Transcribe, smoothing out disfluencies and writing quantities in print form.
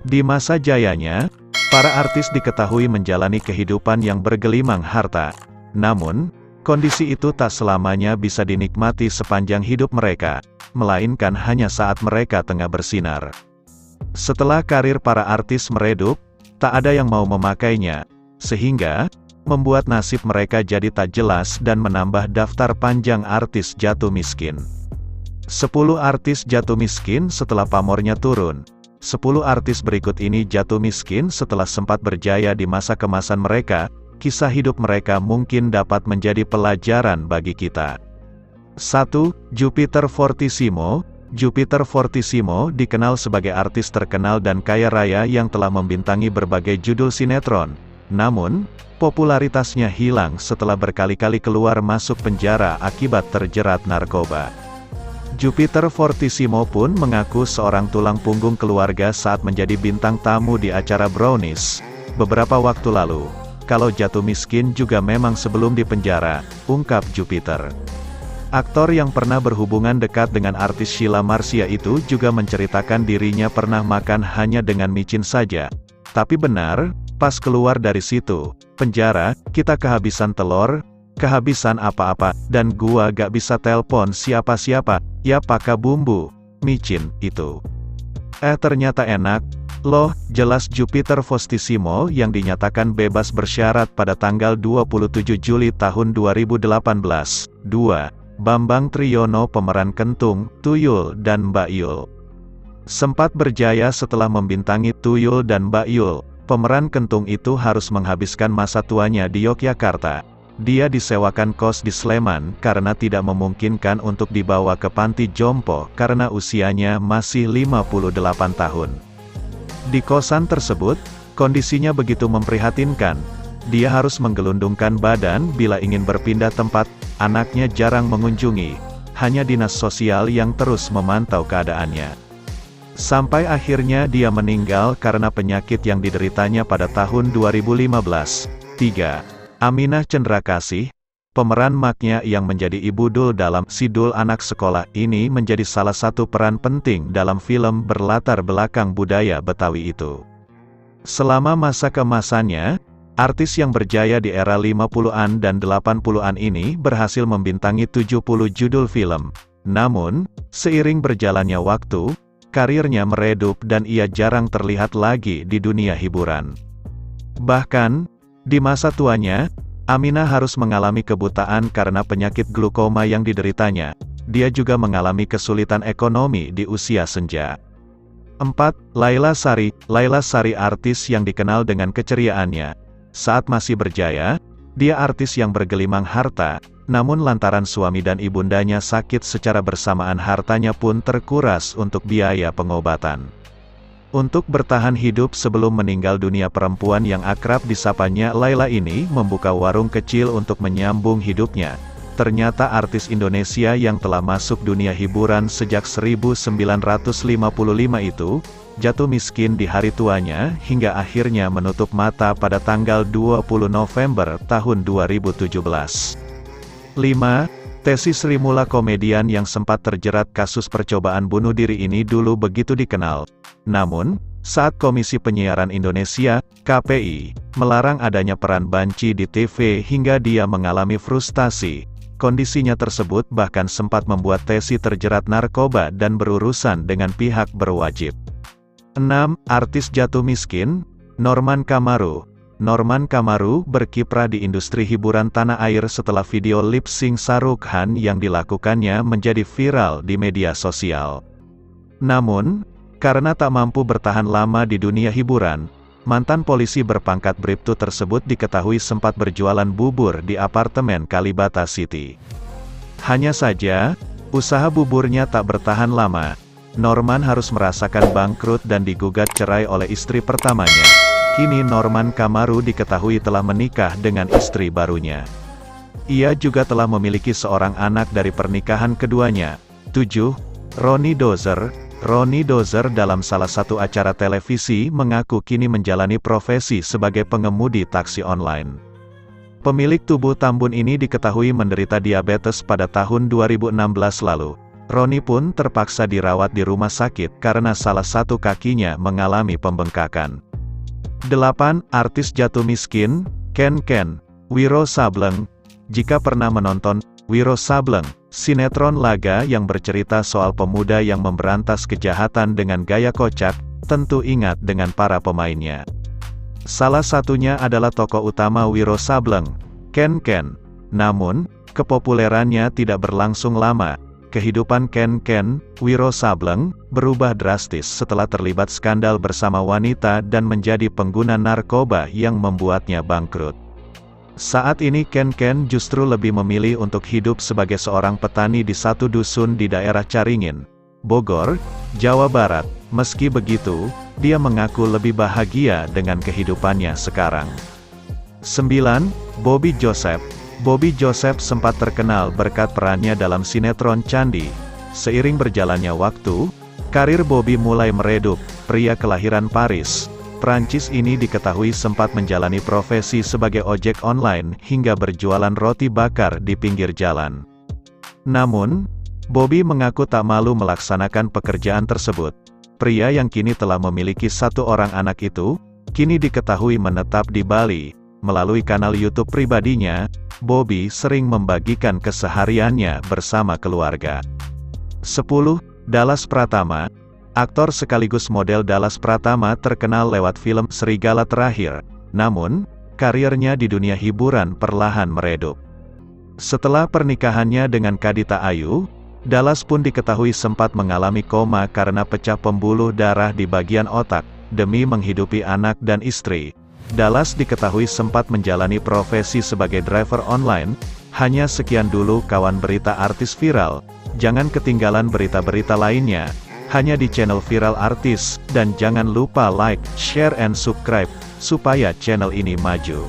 Di masa jayanya, para artis diketahui menjalani kehidupan yang bergelimang harta. Namun, kondisi itu tak selamanya bisa dinikmati sepanjang hidup mereka, melainkan hanya saat mereka tengah bersinar. Setelah karir para artis meredup, tak ada yang mau memakainya, sehingga membuat nasib mereka jadi tak jelas dan menambah daftar panjang artis jatuh miskin. 10 artis jatuh miskin setelah pamornya turun. 10 artis berikut ini jatuh miskin setelah sempat berjaya di masa kemasan mereka. Kisah hidup mereka mungkin dapat menjadi pelajaran bagi kita. 1. Jupiter Fortissimo. Jupiter Fortissimo dikenal sebagai artis terkenal dan kaya raya yang telah membintangi berbagai judul sinetron. Namun, popularitasnya hilang setelah berkali-kali keluar masuk penjara akibat terjerat narkoba. Jupiter Fortissimo pun mengaku seorang tulang punggung keluarga saat menjadi bintang tamu di acara Brownies beberapa waktu lalu. Kalau jatuh miskin juga memang sebelum dipenjara, ungkap Jupiter. Aktor yang pernah berhubungan dekat dengan artis Sheila Marcia itu juga menceritakan dirinya pernah makan hanya dengan micin saja. Tapi benar, pas keluar dari situ, penjara, kita kehabisan telur, kehabisan apa-apa, dan gua gak bisa telpon siapa-siapa, ya pakai bumbu, micin, itu. Ternyata enak. Loh, jelas Jupiter Fortissimo yang dinyatakan bebas bersyarat pada tanggal 27 Juli tahun 2018. 2. Bambang Triyono pemeran Kentung, Tuyul dan Mbak Yul. Sempat berjaya setelah membintangi Tuyul dan Mbak Yul, pemeran Kentung itu harus menghabiskan masa tuanya di Yogyakarta. Dia disewakan kos di Sleman karena tidak memungkinkan untuk dibawa ke panti jompo karena usianya masih 58 tahun. Di kosan tersebut, kondisinya begitu memprihatinkan. Dia harus menggelundungkan badan bila ingin berpindah tempat, anaknya jarang mengunjungi, hanya dinas sosial yang terus memantau keadaannya. Sampai akhirnya dia meninggal karena penyakit yang dideritanya pada tahun 2015. 3. Aminah Cendrakasih, pemeran maknya yang menjadi ibu Dul dalam Si Dul Anak Sekolah ini menjadi salah satu peran penting dalam film berlatar belakang budaya Betawi itu. Selama masa keemasannya, artis yang berjaya di era 50-an dan 80-an ini berhasil membintangi 70 judul film. Namun, seiring berjalannya waktu, karirnya meredup dan ia jarang terlihat lagi di dunia hiburan. Bahkan, di masa tuanya, Aminah harus mengalami kebutaan karena penyakit glukoma yang dideritanya. Dia juga mengalami kesulitan ekonomi di usia senja. 4. Laila Sari. Laila Sari artis yang dikenal dengan keceriaannya. Saat masih berjaya, dia artis yang bergelimang harta, namun lantaran suami dan ibundanya sakit secara bersamaan hartanya pun terkuras untuk biaya pengobatan. Untuk bertahan hidup sebelum meninggal dunia, perempuan yang akrab disapanya Laila ini membuka warung kecil untuk menyambung hidupnya. Ternyata artis Indonesia yang telah masuk dunia hiburan sejak 1955 itu, jatuh miskin di hari tuanya, hingga akhirnya menutup mata pada tanggal 20 November tahun 2017. 5. Tessy Srimula, komedian yang sempat terjerat kasus percobaan bunuh diri ini dulu begitu dikenal. Namun, saat Komisi Penyiaran Indonesia, KPI, melarang adanya peran banci di TV hingga dia mengalami frustasi, kondisinya tersebut bahkan sempat membuat Tessy terjerat narkoba dan berurusan dengan pihak berwajib. 6. Artis jatuh miskin, Norman Kamaru. Norman Kamaru berkiprah di industri hiburan tanah air setelah video lip sync Shah Rukh Khan yang dilakukannya menjadi viral di media sosial. Namun, karena tak mampu bertahan lama di dunia hiburan, mantan polisi berpangkat Bribtu tersebut diketahui sempat berjualan bubur di apartemen Kalibata City. Hanya saja, usaha buburnya tak bertahan lama. Norman harus merasakan bangkrut dan digugat cerai oleh istri pertamanya. Kini Norman Kamaru diketahui telah menikah dengan istri barunya. Ia juga telah memiliki seorang anak dari pernikahan keduanya. 7. Ronnie Dozer. Ronnie Dozer dalam salah satu acara televisi mengaku kini menjalani profesi sebagai pengemudi taksi online. Pemilik tubuh tambun ini diketahui menderita diabetes pada tahun 2016 lalu. Roni pun terpaksa dirawat di rumah sakit karena salah satu kakinya mengalami pembengkakan. 8. Artis jatuh miskin, Ken Wiro Sableng. Jika pernah menonton Wiro Sableng, sinetron laga yang bercerita soal pemuda yang memberantas kejahatan dengan gaya kocak, tentu ingat dengan para pemainnya. Salah satunya adalah tokoh utama Wiro Sableng, Ken. Namun, kepopulerannya tidak berlangsung lama. Kehidupan Ken Wiro Sableng berubah drastis setelah terlibat skandal bersama wanita dan menjadi pengguna narkoba yang membuatnya bangkrut. Saat ini Ken justru lebih memilih untuk hidup sebagai seorang petani di satu dusun di daerah Caringin, Bogor, Jawa Barat. Meski begitu, dia mengaku lebih bahagia dengan kehidupannya sekarang. 9. Bobby Joseph. Bobby Joseph sempat terkenal berkat perannya dalam sinetron Candi. Seiring berjalannya waktu, karir Bobby mulai meredup. Pria kelahiran Paris, Prancis ini diketahui sempat menjalani profesi sebagai ojek online hingga berjualan roti bakar di pinggir jalan. Namun, Bobby mengaku tak malu melaksanakan pekerjaan tersebut. Pria yang kini telah memiliki 1 orang anak itu, kini diketahui menetap di Bali. Melalui kanal YouTube pribadinya, Bobby sering membagikan kesehariannya bersama keluarga. 10. Dallas Pratama. Aktor sekaligus model Dallas Pratama terkenal lewat film Serigala Terakhir. Namun, karirnya di dunia hiburan perlahan meredup. Setelah pernikahannya dengan Kadita Ayu, Dallas pun diketahui sempat mengalami koma karena pecah pembuluh darah di bagian otak. Demi menghidupi anak dan istri, Dallas diketahui sempat menjalani profesi sebagai driver online. Hanya sekian dulu kawan berita artis viral. Jangan ketinggalan berita-berita lainnya hanya di channel Viral Artis, dan jangan lupa like, share and subscribe supaya channel ini maju.